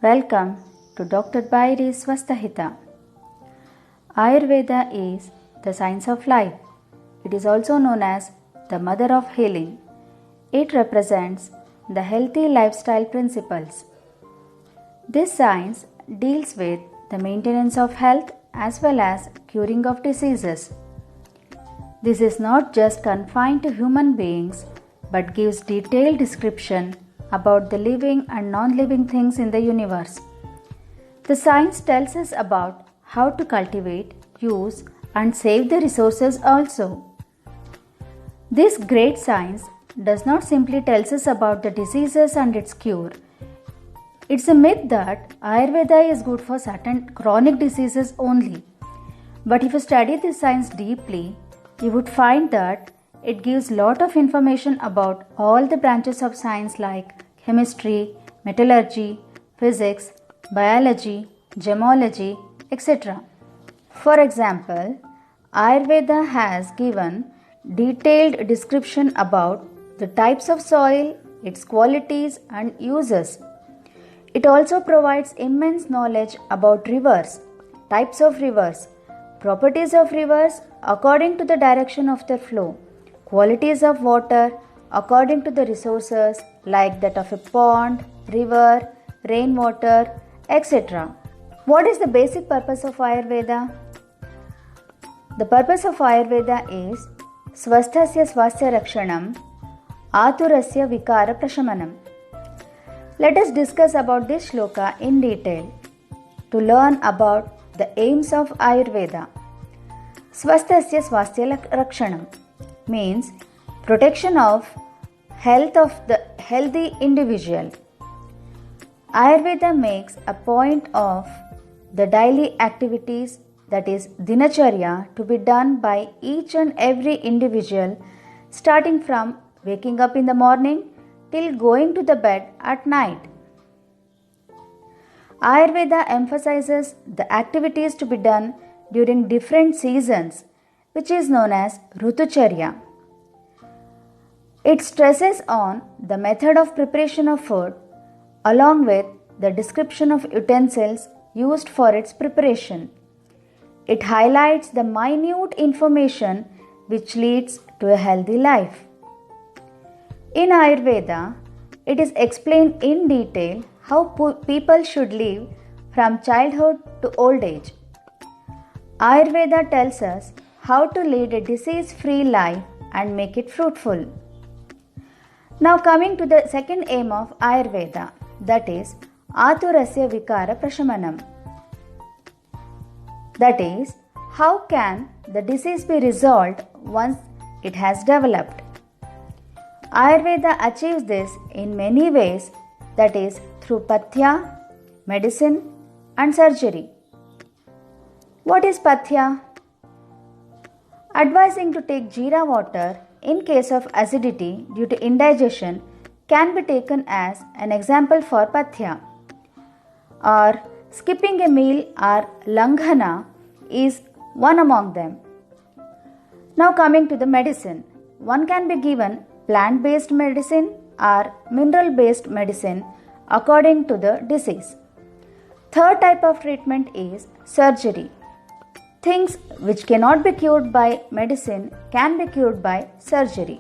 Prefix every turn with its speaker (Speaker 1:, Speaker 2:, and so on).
Speaker 1: Welcome to Dr. Bairi Swasthahita. Ayurveda is the science of life. It is also known as the mother of healing. It represents the healthy lifestyle principles. This science deals with the maintenance of health as well as curing of diseases. This is not just confined to human beings but gives detailed description about the living and non-living things in the universe. The science tells us about how to cultivate, use and save the resources also. This great science does not simply tell us about the diseases and its cure. It's a myth that Ayurveda is good for certain chronic diseases only. But if you study this science deeply, you would find that it gives lot of information about all the branches of science like chemistry, metallurgy, physics, biology, gemology, etc. For example, Ayurveda has given detailed description about the types of soil, its qualities and uses. It also provides immense knowledge about rivers, types of rivers, properties of rivers according to the direction of their flow, qualities of water according to the resources like that of a pond, river, rainwater, etc. What is the basic purpose of Ayurveda? The purpose of Ayurveda is Swasthasya Swasthya Rakshanam, Aturasya Vikara Prashamanam. Let us discuss about this shloka in detail to learn about the aims of Ayurveda. Swasthasya Swasthya Rakshanam means protection of health of the healthy individual. Ayurveda makes a point of the daily activities, that is dinacharya, to be done by each and every individual starting from waking up in the morning till going to the bed at night. Ayurveda emphasizes the activities to be done during different seasons, which is known as Rutucharya. It stresses on the method of preparation of food along with the description of utensils used for its preparation. It highlights the minute information which leads to a healthy life. In Ayurveda, it is explained in detail how people should live from childhood to old age. Ayurveda tells us how to lead a disease-free life and make it fruitful. Now coming to the second aim of Ayurveda, that is Aturasya Vikara Prashamanam. That is, how can the disease be resolved once it has developed? Ayurveda achieves this in many ways, that is through pathya, medicine and surgery. What is pathya? Advising to take jeera water in case of acidity due to indigestion can be taken as an example for pathya. Or skipping a meal or langhana is one among them. Now coming to the medicine, one can be given plant-based medicine or mineral-based medicine according to the disease. Third type of treatment is surgery. Things which cannot be cured by medicine can be cured by surgery.